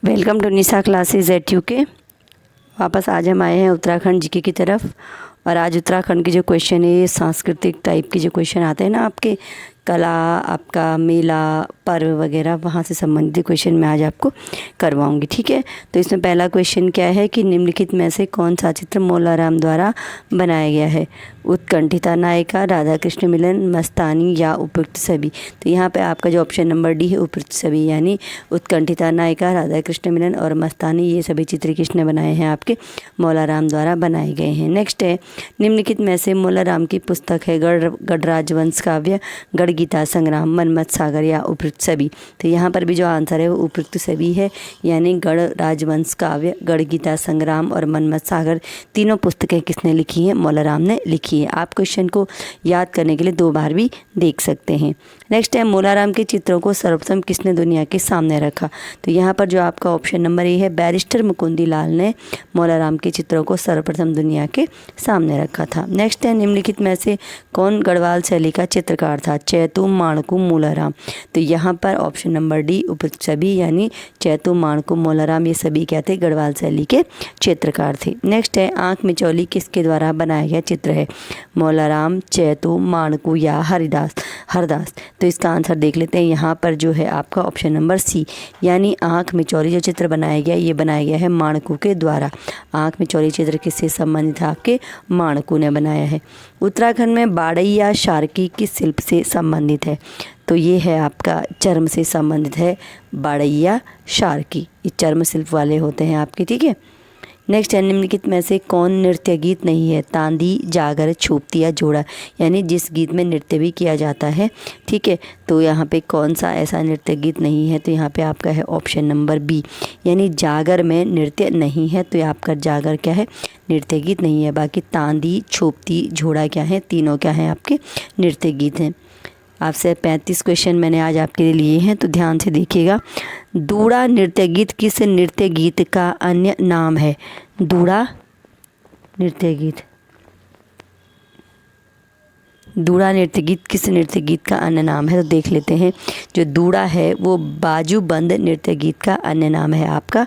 Welcome to Nisha classes at UK. वापस आज हम आए हैं उत्तराखंड जीके की तरफ। और आज उत्तराखंड के जो क्वेश्चन है ये सांस्कृतिक टाइप के जो क्वेश्चन आते हैं ना, आपके कला, आपका मेला, पर्व वगैरह, वहाँ से संबंधित क्वेश्चन मैं आज आपको करवाऊंगी। ठीक है, तो इसमें पहला क्वेश्चन क्या है कि निम्नलिखित में से कौन सा चित्र मौलाराम द्वारा बनाया गया है? उत्कंठिता नायिका, राधा कृष्ण मिलन, मस्तानी या उपयुक्त सभी। तो यहाँ पे आपका जो ऑप्शन नंबर डी है उपयुक्त सभी, यानी उत्कंठिता नायिका, राधा कृष्ण मिलन और मस्तानी, ये सभी चित्र किसने बनाए हैं? आपके मौलाराम द्वारा बनाए गए हैं। नेक्स्ट है, निम्नलिखित में से मौलाराम की पुस्तक है गढ़ राजवंश काव्य, गढ़ गीता संग्राम, मनमत सागर या उपयुक्त सभी। तो यहाँ पर भी जो आंसर है वो उपयुक्त सभी है, यानी गढ़ राजवंश काव्य, गढ़ गीता संग्राम और मनमत सागर तीनों पुस्तकें किसने लिखी हैं? मौलाराम ने लिखी है। आप क्वेश्चन को याद करने के लिए 2 बार भी देख सकते हैं। नेक्स्ट है, मौलाराम के चित्रों को सर्वप्रथम किसने दुनिया के सामने रखा? तो यहाँ पर जो आपका ऑप्शन नंबर ए है, बैरिस्टर मुकुंदी लाल ने मौलाराम के चित्रों को सर्वप्रथम दुनिया के सामने रखा था। नेक्स्ट है, निम्नलिखित में से कौन गढ़वाल शैली का चित्रकार था? चैतू, माणकू, मौलाराम। तो यहाँ पर ऑप्शन नंबर डी उपयुक्त सभी, यानी चैतू, माणकू, मौलाराम, ये सभी क्या थे? गढ़वाल शैली के चित्रकार थे। नेक्स्ट है, आँख मिचौली किसके द्वारा बनाया गया चित्र है? मौलाराम, चैतू, माणकू या हरदास। तो इसका आंसर देख लेते हैं। यहाँ पर जो है आपका ऑप्शन नंबर सी, यानी आँख मिचौली जो चित्र बनाया गया, ये बनाया गया है माणकू के द्वारा। आँख मिचौली चित्र किससे संबंधित है? आपके माणकू ने बनाया है। उत्तराखंड में बाड़ैया शार्की किस शिल्प से संबंधित है? तो ये है आपका चर्म से संबंधित है। बाड़ैया शार्की ये चर्म शिल्प वाले होते हैं आपके। ठीक है, नेक्स्ट है, निम्नलिखित में से कौन नृत्य गीत नहीं है? तांदी, जागर, छूपती या जोड़ा, यानी जिस गीत में नृत्य भी किया जाता है। ठीक है, तो यहाँ पे कौन सा ऐसा नृत्य गीत नहीं है? तो यहाँ पे आपका है ऑप्शन नंबर बी, यानी जागर में नृत्य नहीं है। तो आपका जागर क्या है? नृत्य गीत नहीं है। बाकी तांदी, छूपती, जोड़ा क्या है? तीनों क्या हैं? आपके नृत्य गीत हैं। आपसे 35 क्वेश्चन मैंने आज आपके लिए लिए हैं, तो ध्यान से देखिएगा। दूड़ा नृत्य गीत किस नृत्य गीत का अन्य नाम है? दूड़ा नृत्य गीत, दूड़ा नृत्य गीत किस नृत्य गीत का अन्य नाम है? तो देख लेते हैं। जो दूड़ा है वो बाजूबंद नृत्य गीत का अन्य नाम है आपका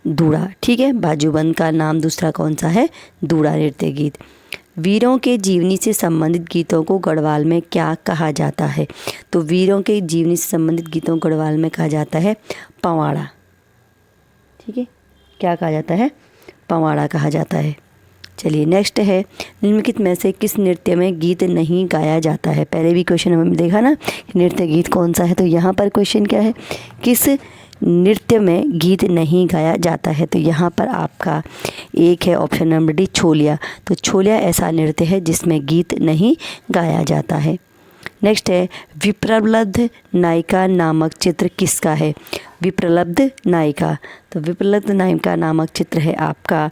दूड़ा। ठीक है, बाजूबंद का नाम दूसरा कौन सा है? दूड़ा नृत्य गीत। वीरों के जीवनी से संबंधित गीतों को गढ़वाल में क्या कहा जाता है? तो वीरों के जीवनी से संबंधित गीतों को गढ़वाल में कहा जाता है पंवाड़ा। ठीक है, क्या कहा जाता है? पंवाड़ा कहा जाता है। चलिए नेक्स्ट है, निम्नलिखित में से किस नृत्य में गीत नहीं गाया जाता है? पहले भी क्वेश्चन हमने देखा ना कि नृत्य गीत कौन सा है। तो यहाँ पर क्वेश्चन क्या है? किस नृत्य में गीत नहीं गाया जाता है? तो यहाँ पर आपका एक है ऑप्शन नंबर डी, छोलिया। तो छोलिया ऐसा नृत्य है जिसमें गीत नहीं गाया जाता है। नेक्स्ट है, विप्रलब्ध नायिका नामक चित्र किसका है? विप्रलब्ध नायिका, तो विप्रलब्ध नायिका नामक चित्र है आपका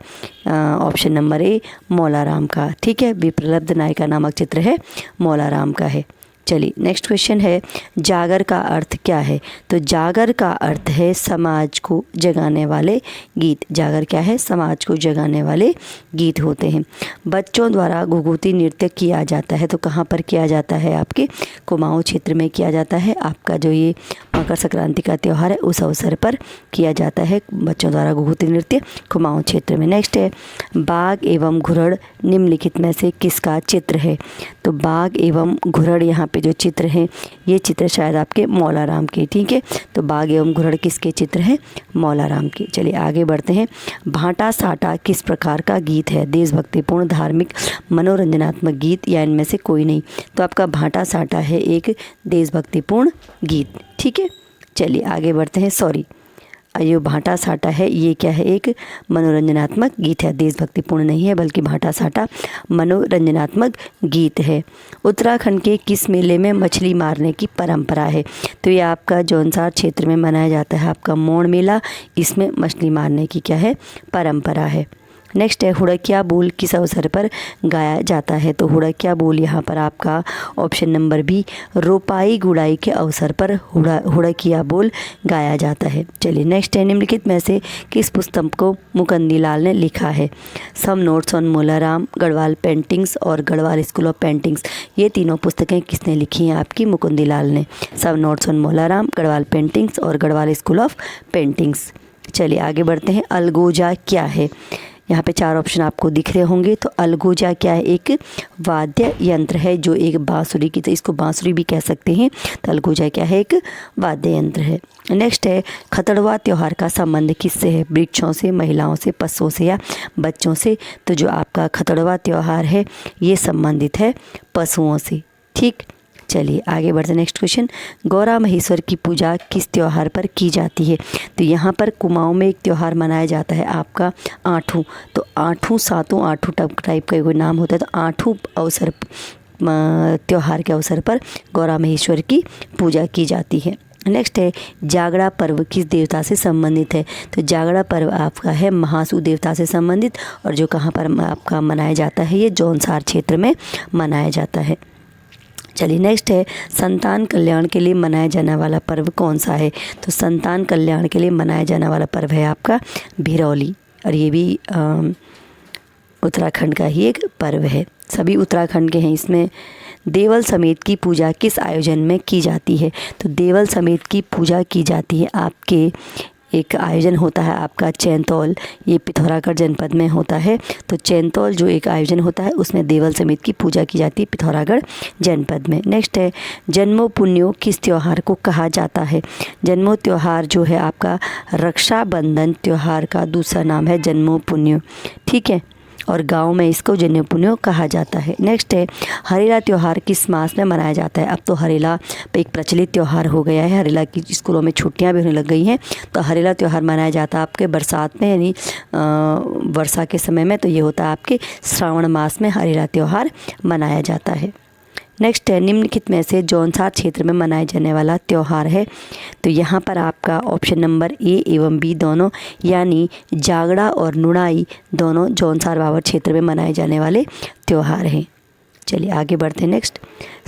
ऑप्शन नंबर ए, मौलाराम का। ठीक है, विप्रलब्ध नायिका नामक चित्र है मौलाराम का है। चलिए नेक्स्ट क्वेश्चन है, जागर का अर्थ क्या है? तो जागर का अर्थ है समाज को जगाने वाले गीत। जागर क्या है? समाज को जगाने वाले गीत होते हैं। बच्चों द्वारा घुघुती नृत्य किया जाता है, तो कहाँ पर किया जाता है? आपके कुमाऊं क्षेत्र में किया जाता है। आपका जो ये मकर संक्रांति का त्यौहार है उस अवसर पर किया जाता है बच्चों द्वारा घुघुती नृत्य कुमाऊं क्षेत्र में। नेक्स्ट है, बाघ एवं घुरड़ निम्नलिखित में से किसका चित्र है? तो बाघ एवं घुरड़ यहाँ पे जो चित्र हैं ये चित्र शायद आपके मौलाराम के। ठीक है, तो बाघ एवं घुरड़ किसके चित्र हैं? मौलाराम के। चलिए आगे बढ़ते हैं। भाटा साटा किस प्रकार का गीत है? देशभक्तिपूर्ण, धार्मिक, मनोरंजनात्मक गीत या इनमें से कोई नहीं? तो आपका भाटा साटा है एक देशभक्तिपूर्ण गीत। ठीक है, चलिए आगे बढ़ते हैं। ये भाटा साटा है, ये क्या है? एक मनोरंजनात्मक गीत है, देशभक्तिपूर्ण नहीं है बल्कि भाटा साटा मनोरंजनात्मक गीत है। उत्तराखंड के किस मेले में मछली मारने की परंपरा है? तो ये आपका जौनसार क्षेत्र में मनाया जाता है आपका मोड़ मेला। इसमें मछली मारने की क्या है? परंपरा है। नेक्स्ट है, हुड़किया बोल किस अवसर पर गाया जाता है? तो हुड़किया बोल यहाँ पर आपका ऑप्शन नंबर बी, रोपाई गुड़ाई के अवसर पर हुड़किया बोल गाया जाता है। चलिए नेक्स्ट है, निम्नलिखित में से किस पुस्तक को मुकुंदी लाल ने लिखा है? Some notes on Maularam, Garhwal paintings और गढ़वाल स्कूल ऑफ पेंटिंग्स, ये तीनों पुस्तकें किसने लिखी हैं? आपकी मुकुंदी लाल ने। Some notes on Maularam, Garhwal paintings और गढ़वाल स्कूल ऑफ पेंटिंग्स। चलिए आगे बढ़ते हैं। अलगोजा क्या है? यहाँ पे 4 ऑप्शन आपको दिख रहे होंगे। तो अलगोजा क्या है? एक वाद्य यंत्र है जो एक बांसुरी की, तो इसको बांसुरी भी कह सकते हैं। तो अलगोजा क्या है? एक वाद्य यंत्र है। नेक्स्ट है, खतड़वा त्यौहार का संबंध किससे है? वृक्षों से, महिलाओं से, पशुओं से या बच्चों से? तो जो आपका खतड़वा त्यौहार है ये संबंधित है पशुओं से। ठीक, चलिए आगे बढ़ते हैं। नेक्स्ट क्वेश्चन, गौरा महेश्वर की पूजा किस त्यौहार पर की जाती है? तो यहाँ पर कुमाऊं में एक त्यौहार मनाया जाता है आपका आठू। तो आठू, सातों, आठू टाइप का कोई नाम होता है। तो आठू अवसर त्यौहार के अवसर पर गौरा महेश्वर की पूजा की जाती है। नेक्स्ट है, जागड़ा पर्व किस देवता से संबंधित है? तो जागड़ा पर्व आपका है महासू देवता से संबंधित, और जो कहाँ पर आपका मनाया जाता है? ये जौनसार क्षेत्र में मनाया जाता है। चलिए नेक्स्ट है, संतान कल्याण के लिए मनाया जाने वाला पर्व कौन सा है? तो संतान कल्याण के लिए मनाया जाने वाला पर्व है आपका भिरौली, और ये भी उत्तराखंड का ही एक पर्व है। सभी उत्तराखंड के हैं। इसमें देवल समेत की पूजा किस आयोजन में की जाती है? तो देवल समेत की पूजा की जाती है आपके, एक आयोजन होता है आपका चैनतौल, ये पिथौरागढ़ जनपद में होता है। तो चैनतौल जो एक आयोजन होता है उसमें देवल समेत की पूजा की जाती है पिथौरागढ़ जनपद में। नेक्स्ट है, जन्मो पुण्यो किस त्यौहार को कहा जाता है? जन्मो त्यौहार जो है आपका रक्षाबंधन त्यौहार का दूसरा नाम है जन्मो पुण्यो। ठीक है, और गांव में इसको जन्मो पुण्यो कहा जाता है। नेक्स्ट है, हरेला त्यौहार किस मास में मनाया जाता है? अब तो हरेला एक प्रचलित त्यौहार हो गया है। हरेला की स्कूलों में छुट्टियां भी होने लग गई हैं। तो हरेला त्यौहार मनाया जाता है आपके बरसात में, यानी वर्षा के समय में। तो ये होता है आपके श्रावण मास में हरेला त्यौहार मनाया जाता है। नेक्स्ट है, निम्नलिखित में से जौनसार क्षेत्र में मनाए जाने वाला त्यौहार है? तो यहाँ पर आपका ऑप्शन नंबर ए एवं बी दोनों, यानी जागड़ा और नुड़ाई दोनों जौनसार बावर क्षेत्र में मनाए जाने वाले त्यौहार हैं। चलिए आगे बढ़ते हैं। नेक्स्ट,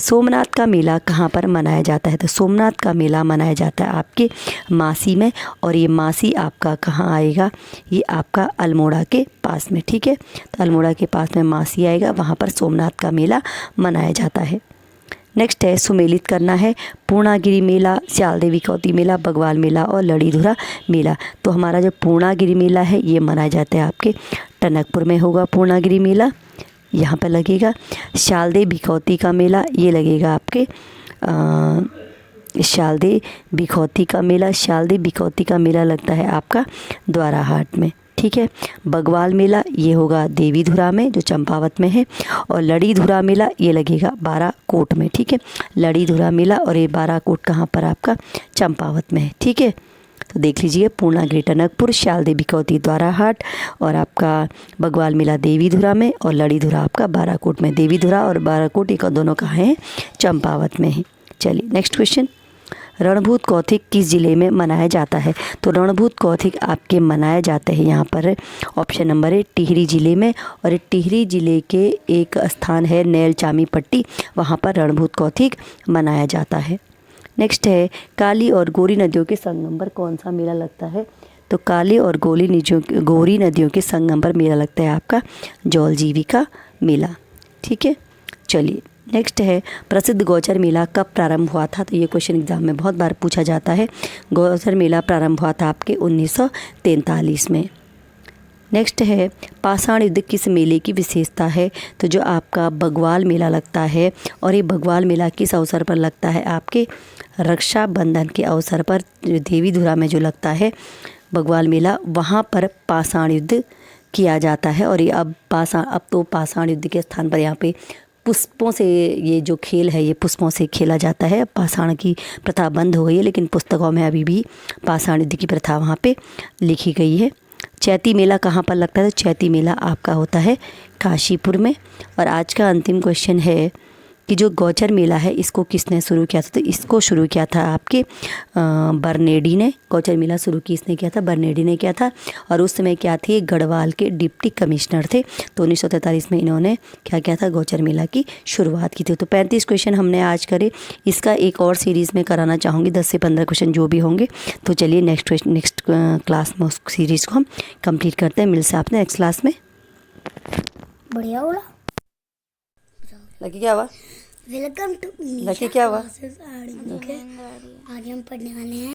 सोमनाथ का मेला कहाँ पर मनाया जाता है? तो सोमनाथ का मेला मनाया जाता है आपके मासी में, और ये मासी आपका कहाँ आएगा? ये आपका अल्मोड़ा के पास में। ठीक है, तो अल्मोड़ा के पास में मासी आएगा, वहाँ पर सोमनाथ का मेला मनाया जाता है। नेक्स्ट है, सुमेलित करना है। पूर्णागिरि मेला, श्याल देवी कौती मेला, बगवाल मेला और लड़ीधुरा मेला। तो हमारा जो पूर्णागिरि मेला है ये मनाया जाता है आपके टनकपुर में होगा। पूर्णागिरि मेला यहाँ पर लगेगा। शालदे भिखौती का मेला ये लगेगा आपके शालदे भिखौती का मेला लगता है आपका द्वाराहाट में। ठीक है, बगवाल मेला ये होगा देवीधुरा में जो चंपावत में है, और लड़ीधुरा मेला ये लगेगा बाराकोट में। ठीक है, लड़ीधुरा मेला और ये बाराकोट कहाँ पर? आपका चंपावत में है। ठीक है, तो देख लीजिए, पूर्णागिरि टनकपुर, श्यालदेवी भिखौती द्वाराहाट, और आपका बगवाल मेला देवीधुरा में, और लड़ीधुरा आपका बाराकोट में। देवीधुरा और बाराकोट एक दोनों कहाँ हैं? चंपावत में है। चलिए नेक्स्ट क्वेश्चन, रणभूत कौथिक किस ज़िले में मनाया जाता है? तो रणभूत कौथिक आपके मनाया जाते हैं यहाँ पर ऑप्शन नंबर है टिहरी ज़िले में, और टिहरी ज़िले के एक स्थान है नैलचामी पट्टी, वहाँ पर रणभूत कौथिक मनाया जाता है। नेक्स्ट है, काली और गोरी नदियों के संगम पर कौन सा मेला लगता है? तो काली और गोरी नदियों के संगम पर मेला लगता है आपका जौल जीविका मेला। ठीक है, चलिए नेक्स्ट है, प्रसिद्ध गौचर मेला कब प्रारंभ हुआ था? तो ये क्वेश्चन एग्जाम में बहुत बार पूछा जाता है। गौचर मेला प्रारंभ हुआ था आपके 1943 में। नेक्स्ट है, पाषाण युद्ध किस मेले की विशेषता है? तो जो आपका बगवाल मेला लगता है, और ये बगवाल मेला किस अवसर पर लगता है? आपके रक्षाबंधन के अवसर पर देवीधुरा में जो लगता है बगवाल मेला, वहाँ पर पाषाण युद्ध किया जाता है। और ये अब तो पाषाण युद्ध के स्थान पर यहाँ पे पुष्पों से ये जो खेल है ये पुष्पों से खेला जाता है। पाषाण की प्रथा बंद हो गई है, लेकिन पुस्तकों में अभी भी पाषाण युद्ध की प्रथा वहाँ पे लिखी गई है। चैती मेला कहाँ पर लगता है? तो चैती मेला आपका होता है काशीपुर में। और आज का अंतिम क्वेश्चन है कि जो गौचर मेला है इसको किसने शुरू किया था? तो इसको शुरू किया था आपके बर्नेडी ने। गौचर मेला शुरू किसने किया था? बर्नेडी ने किया था। और उस समय क्या थे? गढ़वाल के डिप्टी कमिश्नर थे। तो 1943 में इन्होंने क्या किया था? गौचर मेला की शुरुआत की थी। तो 35 क्वेश्चन हमने आज करे। इसका एक और सीरीज़ में कराना चाहूँगी, 10 से 15 क्वेश्चन जो भी होंगे। तो चलिए नेक्स्ट क्लास में उस सीरीज़ को हम कंप्लीट करते हैं। मिलते हैं आपने नेक्स्ट क्लास में। बढ़िया बोला। लकी क्या हुआ? वेलकम टू लकी क्या हुआ? आगे हम पढ़ने वाले हैं